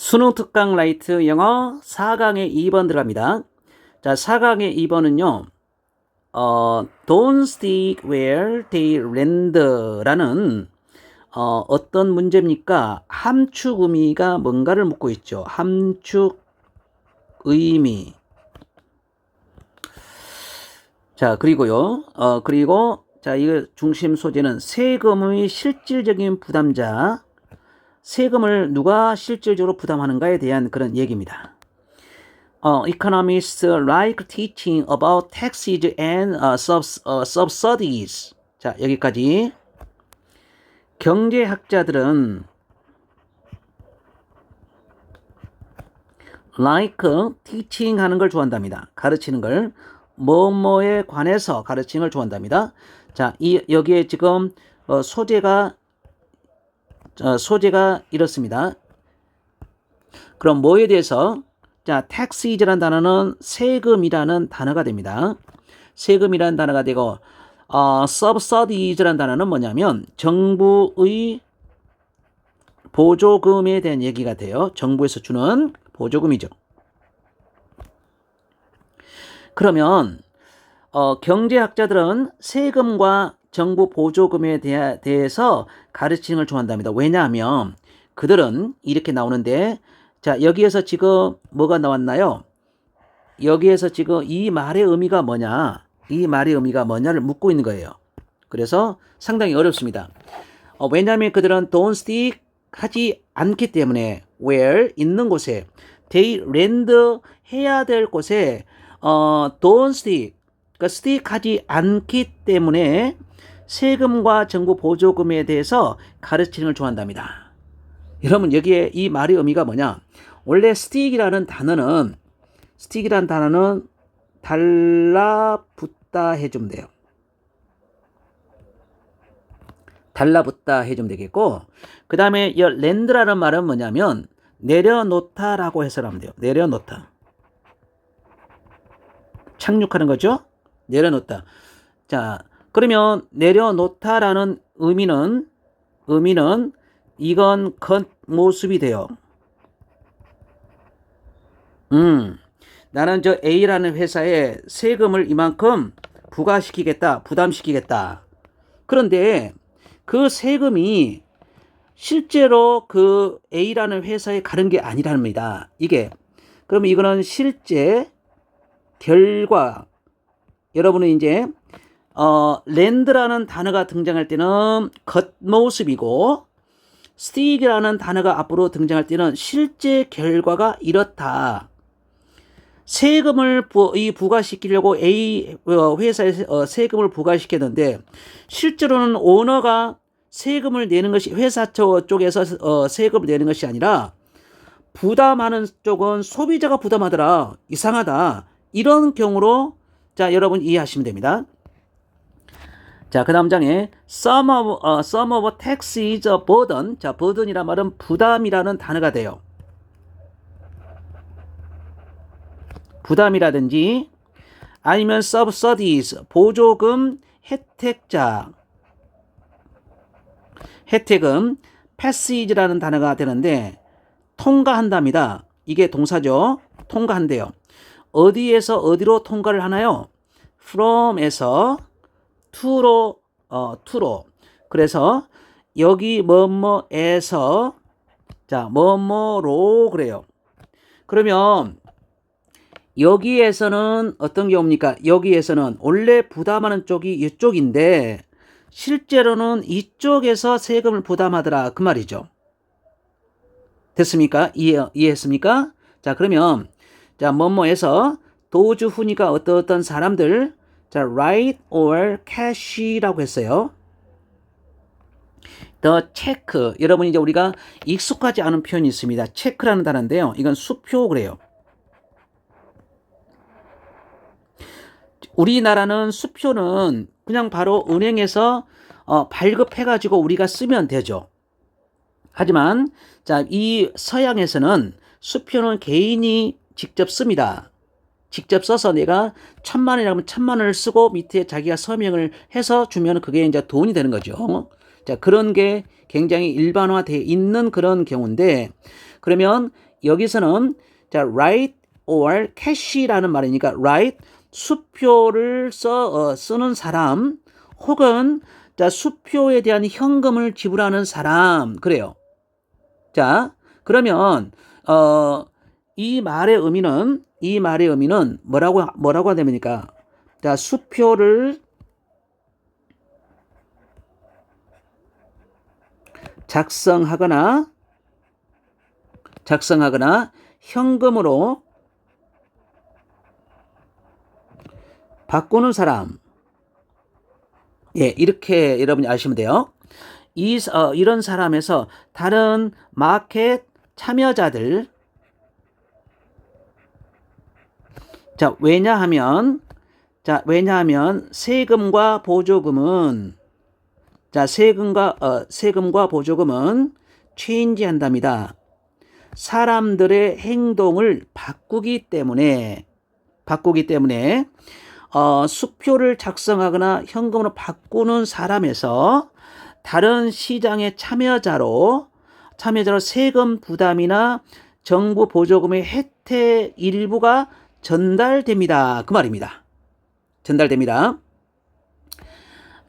수능 특강 라이트 영어 4강의 2번 들어갑니다. 자, 4강의 2번은요. Don't stick where they land라는 어떤 문제입니까? 함축 의미가 뭔가를 묻고 있죠. 함축 의미. 자, 그리고요. 자, 이거 중심 소재는 세금의 실질적인 부담자. 세금을 누가 실질적으로 부담하는가에 대한 그런 얘기입니다. Economists like teaching about taxes and subsidies. 자, 여기까지. 경제학자들은 like teaching 하는 걸 좋아한답니다. 가르치는 걸. 뭐뭐에 관해서 가르치는 걸 좋아한답니다. 자, 여기에 지금 소재가 이렇습니다. 그럼 뭐에 대해서? 자, taxes라는 단어는 세금이라는 단어가 됩니다. 세금이라는 단어가 되고, subsidies라는 단어는 뭐냐면 정부의 보조금에 대한 얘기가 돼요. 정부에서 주는 보조금이죠. 그러면 경제학자들은 세금과 정부 보조금에 대해서 가르치는 걸 좋아한답니다. 왜냐하면 그들은 이렇게 나오는데, 자, 여기에서 지금 뭐가 나왔나요? 여기에서 지금 이 말의 의미가 뭐냐? 이 말의 의미가 뭐냐를 묻고 있는 거예요. 그래서 상당히 어렵습니다. 왜냐하면 그들은 don't stick 하지 않기 때문에 where 있는 곳에 they land 해야 될 곳에 don't stick 그러니까 stick 하지 않기 때문에 세금과 정부 보조금에 대해서 가르치는 걸 좋아한답니다. 여러분, 여기에 이 말의 의미가 뭐냐? 원래 stick이라는 단어는 달라붙다 해주면 돼요. 달라붙다 해주면 되겠고, 그 다음에 이 land라는 말은 뭐냐면 내려놓다라고 해석하면 돼요. 내려놓다. 착륙하는 거죠? 내려놓다. 자, 그러면 내려놓다라는 의미는 이건 겉모습이 돼요. 나는 저 A라는 회사에 세금을 이만큼 부과시키겠다, 부담시키겠다. 그런데 그 세금이 실제로 그 A라는 회사에 가는 게 아니랍니다. 그러면 이거는 실제 결과. 여러분은 이제 랜드라는 단어가 등장할 때는 겉모습이고, 스틱이라는 단어가 앞으로 등장할 때는 실제 결과가 이렇다. 세금을 부과시키려고 A 회사에 세금을 부과시켰는데, 실제로는 오너가 세금을 내는 것이, 회사 쪽에서 세금을 내는 것이 아니라 부담하는 쪽은 소비자가 부담하더라. 이상하다. 이런 경우로, 자, 여러분 이해하시면 됩니다. 자, 그 다음 장에 some of tax is a burden. 자, burden이란 말은 부담이라는 단어가 돼요. 부담이라든지 아니면 subsidies, 보조금 혜택은 passage라는 단어가 되는데 통과한답니다. 이게 동사죠. 통과한대요. 어디에서 어디로 통과를 하나요? from에서 to로. 그래서 여기 뭐뭐에서, 자, 뭐뭐로 그래요. 그러면 여기에서는 어떤 경우입니까? 여기에서는 원래 부담하는 쪽이 이쪽인데 실제로는 이쪽에서 세금을 부담하더라, 그 말이죠. 됐습니까? 이해했습니까? 자, 그러면 자, 뭐뭐에서 도주 후니까 어떤 사람들, 자, write or cash라고 했어요. the check. 여러분, 이제 우리가 익숙하지 않은 표현이 있습니다. 체크라는 단어인데요. 이건 수표 그래요. 우리나라는 수표는 그냥 바로 은행에서 발급해가지고 우리가 쓰면 되죠. 하지만 자, 이 서양에서는 수표는 개인이 직접 씁니다. 직접 써서 내가 1,000만원이라면 1,000만원을 쓰고 밑에 자기가 서명을 해서 주면 그게 이제 돈이 되는 거죠. 자, 그런 게 굉장히 일반화되어 있는 그런 경우인데, 그러면 여기서는 자, write or cash라는 말이니까 write 수표를 쓰는 사람 혹은 자, 수표에 대한 현금을 지불하는 사람 그래요. 자, 그러면 이 말의 의미는 뭐라고 하냐면니까 자, 수표를 작성하거나 현금으로 바꾸는 사람. 예, 이렇게 여러분이 아시면 돼요. 이런 사람에서 다른 마켓 참여자들. 자, 왜냐하면 세금과 보조금은 체인지한답니다. 사람들의 행동을 바꾸기 때문에 수표를 작성하거나 현금으로 바꾸는 사람에서 다른 시장의 참여자로 세금 부담이나 정부 보조금의 혜택 일부가 전달됩니다. 그 말입니다. 전달됩니다.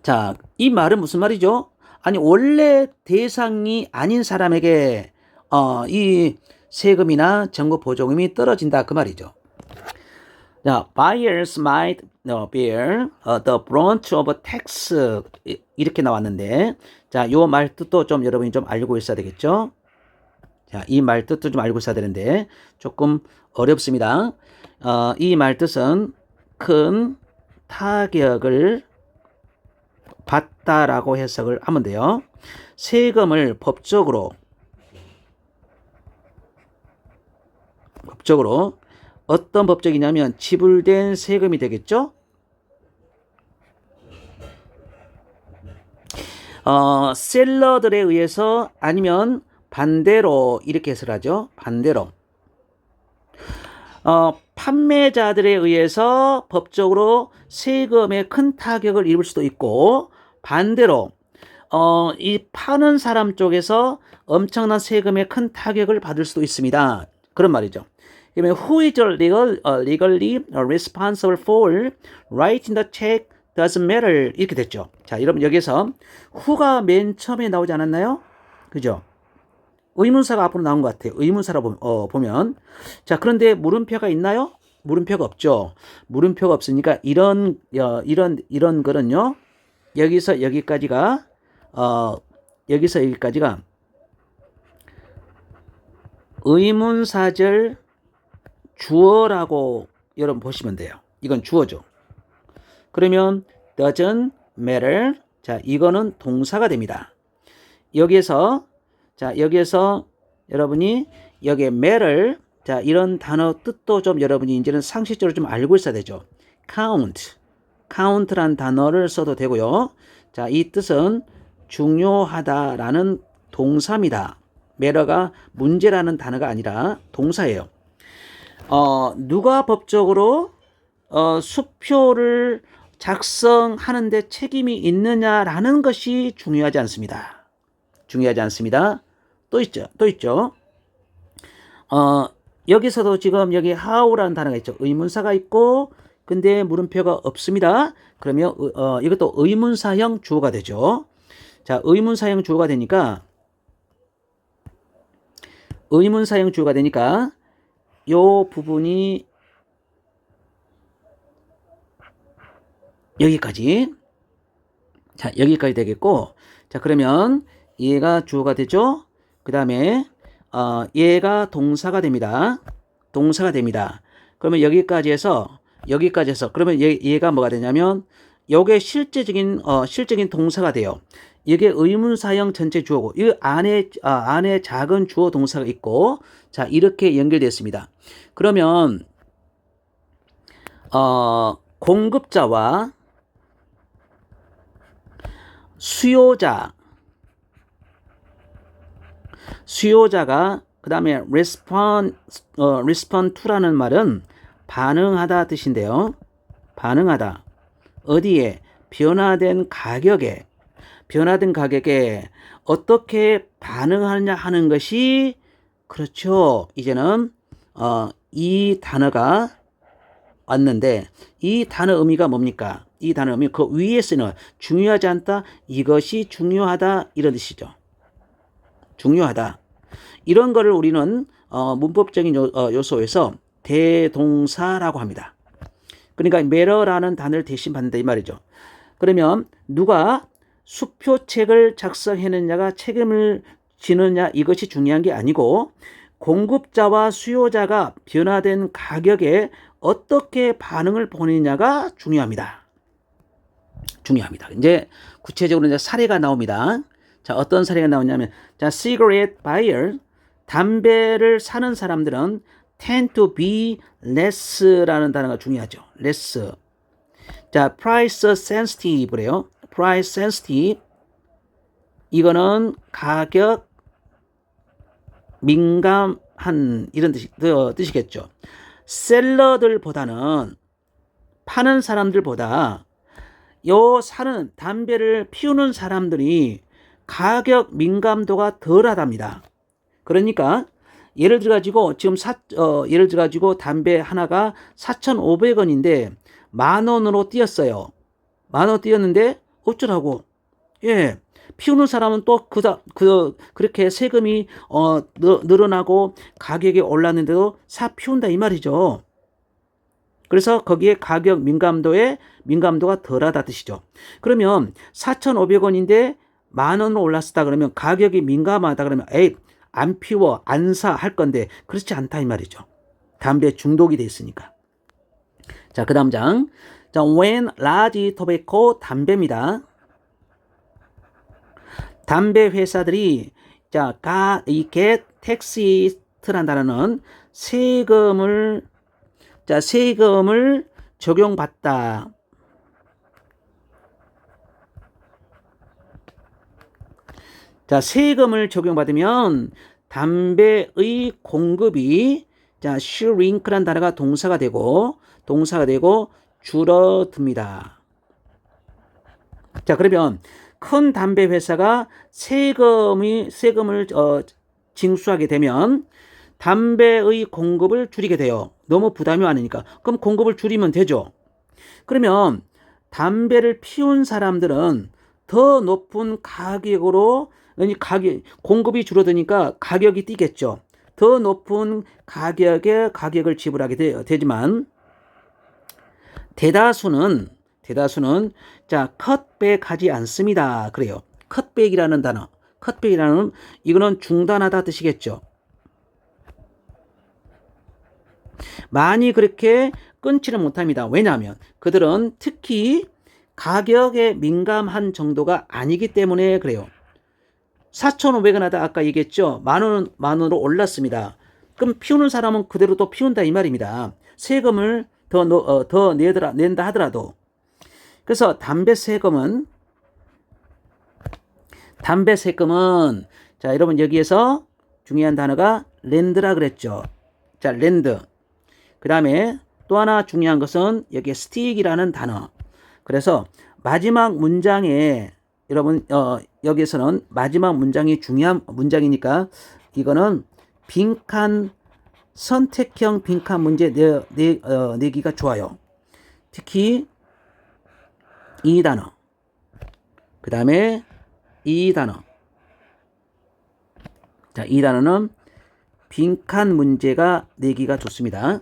자, 이 말은 무슨 말이죠? 아니, 원래 대상이 아닌 사람에게 이 세금이나 정부 보조금이 떨어진다. 그 말이죠. 자, buyers might bear the brunt of tax 이렇게 나왔는데, 자, 요 말 뜻도 좀 여러분이 좀 알고 있어야 되겠죠? 자, 이 말 뜻도 좀 알고 있어야 되는데 조금 어렵습니다. 이 말 뜻은 큰 타격을 받다라고 해석을 하면 돼요. 세금을 법적으로 어떤 법적이냐면 지불된 세금이 되겠죠? 셀러들에 의해서 아니면 반대로 이렇게 해석을 하죠. 반대로. 판매자들에 의해서 법적으로 세금에 큰 타격을 입을 수도 있고 반대로 이 파는 사람 쪽에서 엄청난 세금에 큰 타격을 받을 수도 있습니다. 그런 말이죠. 그러면 who is legally responsible for writing the check doesn't matter 이렇게 됐죠. 자, 여러분 여기서 who가 맨 처음에 나오지 않았나요? 그죠? 의문사가 앞으로 나온 것 같아요. 의문사로 보면 자, 그런데 물음표가 있나요? 물음표가 없죠. 물음표가 없으니까 이런 거는요. 여기서 여기까지가 의문사절 주어라고 여러분 보시면 돼요. 이건 주어죠. 그러면 doesn't matter. 자, 이거는 동사가 됩니다. 여기에서 여러분이 여기에 matter 자, 이런 단어 뜻도 좀 여러분이 이제는 상식적으로 좀 알고 있어야 되죠. count란 단어를 써도 되고요. 자, 이 뜻은 중요하다라는 동사입니다. matter가 문제라는 단어가 아니라 동사예요. 누가 법적으로 수표를 작성하는데 책임이 있느냐라는 것이 중요하지 않습니다. 또 있죠. 여기서도 지금 여기 how라는 단어가 있죠. 의문사가 있고 근데 물음표가 없습니다. 그러면 이것도 의문사형 주어가 되죠. 자, 의문사형 주어가 되니까 요 부분이 여기까지. 자, 여기까지 되겠고. 자, 그러면 얘가 주어가 되죠. 그 다음에 얘가 동사가 됩니다. 그러면 여기까지 해서 그러면 얘가 뭐가 되냐면 요게 실제적인 동사가 돼요. 이게 의문사형 전체 주어고 이 안에 작은 주어 동사가 있고 자, 이렇게 연결되었습니다. 그러면 공급자와 수요자가 그 다음에 respond to라는 말은 반응하다 뜻인데요. 반응하다. 어디에? 변화된 가격에 어떻게 반응하느냐 하는 것이 그렇죠. 이제는 이 단어가 왔는데 이 단어 의미가 뭡니까? 이 단어 의미 그 위에 쓰는 중요하지 않다. 이것이 중요하다 이런 뜻이죠. 중요하다. 이런 거를 우리는 문법적인 요소에서 대동사라고 합니다. 그러니까 matter라는 단어를 대신 받는다 이 말이죠. 그러면 누가 수표책을 작성해냈냐가 책임을 지느냐 이것이 중요한 게 아니고 공급자와 수요자가 변화된 가격에 어떻게 반응을 보이느냐가 중요합니다. 중요합니다. 이제 구체적으로 이제 사례가 나옵니다. 자, 어떤 사례가 나오냐면, 자, cigarette buyer, 담배를 사는 사람들은 tend to be less라는 단어가 중요하죠. less. 자, price sensitive래요. price sensitive. 이거는 가격 민감한 이런 뜻이겠죠. 셀러들보다는 파는 사람들보다 요 사는 담배를 피우는 사람들이 가격 민감도가 덜하답니다. 그러니까 예를 들어 가지고 지금 예를 들어 가지고 담배 하나가 4,500원인데 10,000원으로 뛰었어요. 10,000원 뛰었는데 어쩌라고? 예. 피우는 사람은 또 그렇게 세금이 늘어나고 가격이 올랐는데도 피운다 이 말이죠. 그래서 거기에 가격 민감도가 덜하다 뜻이죠. 그러면 4,500원인데 10,000원으로 올랐다 그러면 가격이 민감하다 그러면 에이 안 피워 안 사 할 건데 그렇지 않다 이 말이죠. 담배 중독이 돼 있으니까. 자, 그 다음 장. 자, when large tobacco 담배입니다. 담배 회사들이 이 get taxed라는 단어는 세금을 적용받다. 자, 세금을 적용받으면 담배의 공급이 shrink라는 단어가 동사가 되고 줄어듭니다. 자, 그러면 큰 담배 회사가 세금을 징수하게 되면 담배의 공급을 줄이게 돼요. 너무 부담이 많으니까. 그럼 공급을 줄이면 되죠. 그러면 담배를 피운 사람들은 더 높은 가격으로 공급이 줄어드니까 가격이 뛰겠죠. 더 높은 가격을 지불하게 되지만 대다수는 컷백하지 않습니다. 그래요. 컷백이라는 단어. 이거는 중단하다 뜻이겠죠. 많이 그렇게 끊지는 못합니다. 왜냐하면 그들은 특히 가격에 민감한 정도가 아니기 때문에 그래요. 4,500원 하다 아까 얘기했죠. 만원으로 올랐습니다. 그럼 피우는 사람은 그대로 또 피운다 이 말입니다. 세금을 더 낸다 하더라도. 그래서 담배 세금은 자, 여러분 여기에서 중요한 단어가 랜드라 그랬죠. 자, 랜드. 그 다음에 또 하나 중요한 것은 여기에 스틱이라는 단어. 그래서 마지막 문장에 여러분 여기에서는 마지막 문장이 중요한 문장이니까 이거는 선택형 빈칸 문제 내기가 좋아요. 특히 이 단어. 그 다음에 이 단어. 자, 이 단어는 빈칸 문제가 내기가 좋습니다.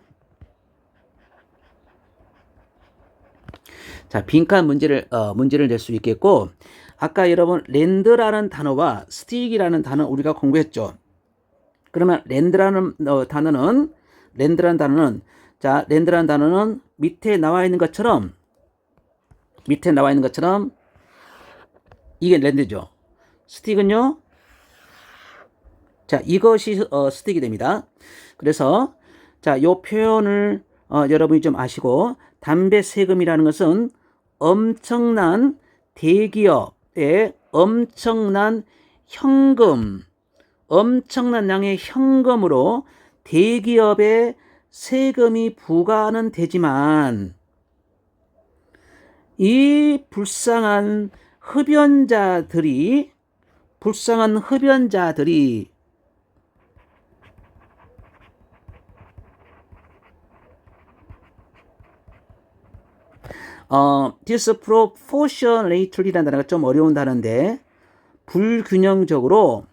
자, 빈칸 문제를 낼 수 있겠고, 아까 여러분 랜드라는 단어와 스틱이라는 단어 우리가 공부했죠. 그러면 랜드라는 단어는 밑에 나와 있는 것처럼 이게 랜드죠. 스틱은요. 자, 이것이 스틱이 됩니다. 그래서 자, 요 표현을 여러분이 좀 아시고 담배 세금이라는 것은 엄청난 대기업의 엄청난 양의 현금으로 대기업에 세금이 부과는 되지만 이 불쌍한 흡연자들이 disproportionately라는 단어가 좀 어려운 단어인데 불균형적으로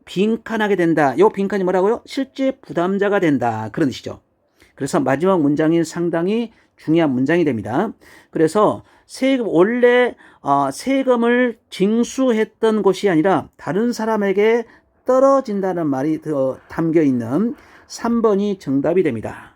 빈칸하게 된다. 요 빈칸이 뭐라고요? 실제 부담자가 된다. 그런 뜻이죠. 그래서 마지막 문장이 상당히 중요한 문장이 됩니다. 그래서 원래 세금을 징수했던 것이 아니라 다른 사람에게 떨어진다는 말이 담겨 있는 3번이 정답이 됩니다.